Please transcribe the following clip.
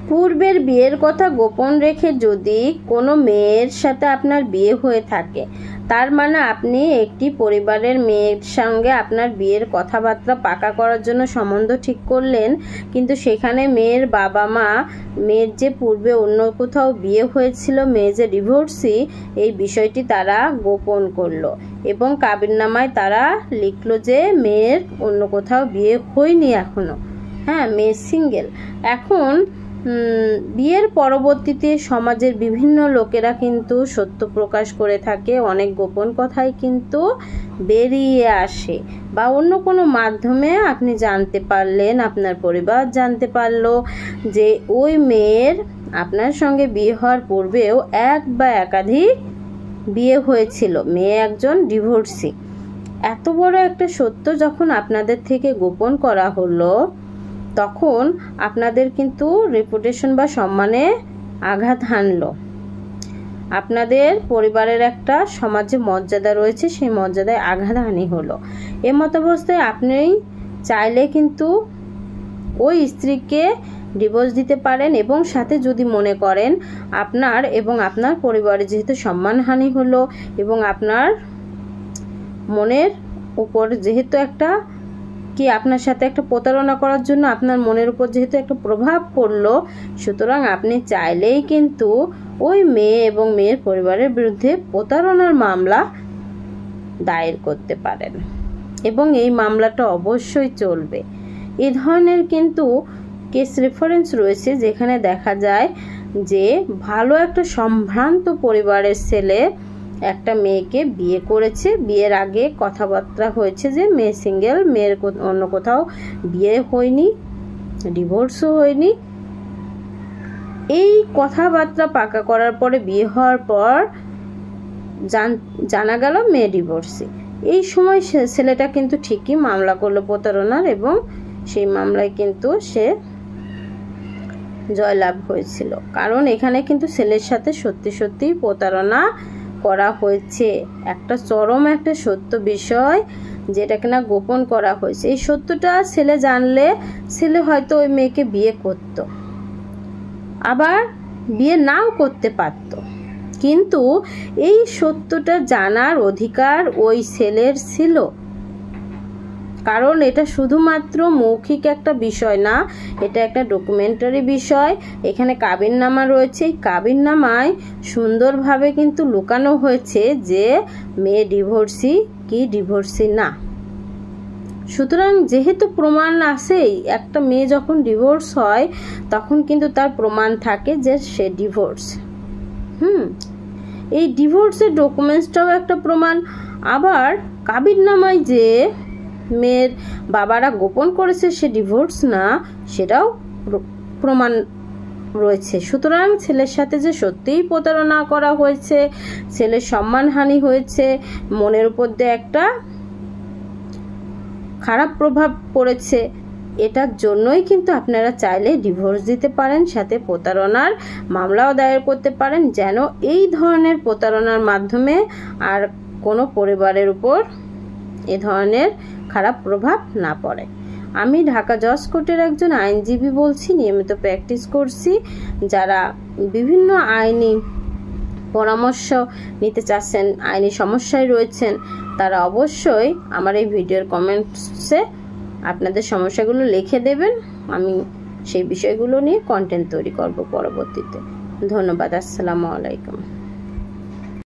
পূর্বের বিয়ের কথা গোপন রেখে যদি কোনো মেয়ের সাথে আপনার বিয়ে হয়ে থাকে, তার মানে আপনি একটি পরিবারের মেয়ের সঙ্গে আপনার বিয়ের কথাবার্তা পাকা করার জন্য সম্বন্ধ ঠিক করলেন, কিন্তু সেখানে মেয়ের বাবা মা মেয়ের যে পূর্বে অন্য কোথাও বিয়ে হয়েছিল, মেয়ে যে ডিভোর্সি, এই বিষয়টি তারা গোপন করলো এবং কাবিননামায় তারা লিখলো যে মেয়ের অন্য কোথাও বিয়ে হয়নি এখনো, হ্যাঁ, মেয়ে সিঙ্গেল। এখন বিয়ের পরবর্তীতে সমাজের বিভিন্ন লোকেরা কিন্তু সত্য প্রকাশ করে থাকে, অনেক গোপন কথাই কিন্তু বেরিয়ে আসে, বা অন্য কোনো মাধ্যমে আপনি জানতে পারলেন, আপনার পরিবার জানতে পারলো যে ওই মেয়ের আপনার সঙ্গে বিয়ে হওয়ার পূর্বেও এক বা একাধিক বিয়ে হয়েছিল, মেয়ে একজন ডিভোর্সি। এত বড় একটা সত্য যখন আপনাদের থেকে গোপন করা হলো, তখন আপনাদের কিন্তু রেপুটেশন বা সম্মানে আঘাত হানলো। আপনাদের পরিবারের একটা সমাজে মর্যাদা রয়েছে, সেই মর্যাদায় আঘাতহানি হলো। এ মতাবস্থায় আপনি চাইলে কিন্তু ওই স্ত্রীকে ডিভোর্স দিতে পারেন, এবং সাথে যদি মনে করেন আপনার এবং আপনার পরিবারে যেহেতু সম্মানহানি হলো এবং আপনার মনের উপর যেহেতু একটা আপনার সাথে একটা প্রতারণা করার জন্য আপনার মনের উপর যেহেতু একটা প্রভাব পড়লো, সুতরাং আপনি চাইলেই কিন্তু ওই মেয়ে এবং মেয়ের পরিবারের বিরুদ্ধে প্রতারণার মামলা দায়ের করতে পারেন, এবং এই মামলাটা অবশ্যই চলবে। এই ধরনের কিন্তু কেস রেফারেন্স রয়েছে যেখানে দেখা যায় যে ভালো একটা সম্ভ্রান্ত পরিবারের ছেলে একটা মেয়েকে বিয়ে করেছে, বিয়ের আগে কথাবার্তা হয়েছে যে মেয়ে সিঙ্গেল, মেয়ের অন্য কোথাও বিয়ে হয়নি, ডিভোর্সও হয়নি। এই কথাবার্তা পাকা করার পরে বিয়ে হওয়ার পর জানা গেল মেয়ে ডিভোর্সি। এই সময় ছেলেটা কিন্তু ঠিকই মামলা করলো প্রতারণার, এবং সেই মামলায় কিন্তু সে জয়লাভ হয়েছিল, কারণ এখানে কিন্তু ছেলের সাথে সত্যি সত্যি প্রতারণা করা হয়েছে। একটা চরম একটা সত্য বিষয় যেটা কিনা গোপন করা হয়েছে। এই সত্যটা ছেলে জানলে ছেলে হয়তো ওই মেয়েকে বিয়ে করত, আবার বিয়ে নাও করতে পারত, কিন্তু এই সত্যটা জানার অধিকার ওই ছেলের ছিল, কারণ এটা শুধুমাত্র মৌখিক একটা বিষয় না, এটা একটা ডকুমেন্টারি বিষয়। এখানে কাবিননামা রয়েছে, এই কাবিননামায় সুন্দরভাবে কিন্তু লুকানো হয়েছে যে মেয়ে ডিভোর্সি কি ডিভোর্সি না। সুতরাং যেহেতু প্রমাণ আছেই, একটা মেয়ে যখন ডিভোর্স হয় তখন কিন্তু তার প্রমাণ থাকে যে সে ডিভোর্স। এই ডিভোর্সের ডকুমেন্টসটাও একটা প্রমাণ। আবার কাবিননামায় যে মেয়ের বাবারা গোপন করেছে সে ডিভোর্স না, সেটাও প্রমাণ রয়েছে। সুতরাং ছেলের সাথে যে সত্যিই প্রতারণা করা হয়েছে, ছেলের সম্মানহানি হয়েছে, মনের উপর দিয়ে একটা খারাপ প্রভাব পড়েছে, এটার জন্যই কিন্তু আপনারা চাইলে ডিভোর্স দিতে পারেন, সাথে প্রতারণার মামলাও দায়ের করতে পারেন, যেন এই ধরনের প্রতারণার মাধ্যমে আর কোনো পরিবারের উপর এ ধরনের খারাপ প্রভাব না পড়ে। আমি ঢাকা জজ কোর্টের একজন আইনজীবী বলছি, নিয়মিত প্র্যাকটিস করছি। যারা বিভিন্ন আইনি পরামর্শ নিতে চাচ্ছেন, আইনি সমস্যায় রয়েছেন, তারা অবশ্যই আমার এই ভিডিওর কমেন্টসে আপনাদের সমস্যাগুলো লিখে দেবেন। আমি সেই বিষয়গুলো নিয়ে কন্টেন্ট তৈরি করব পরবর্তীতে। ধন্যবাদ। আসসালামু আলাইকুম।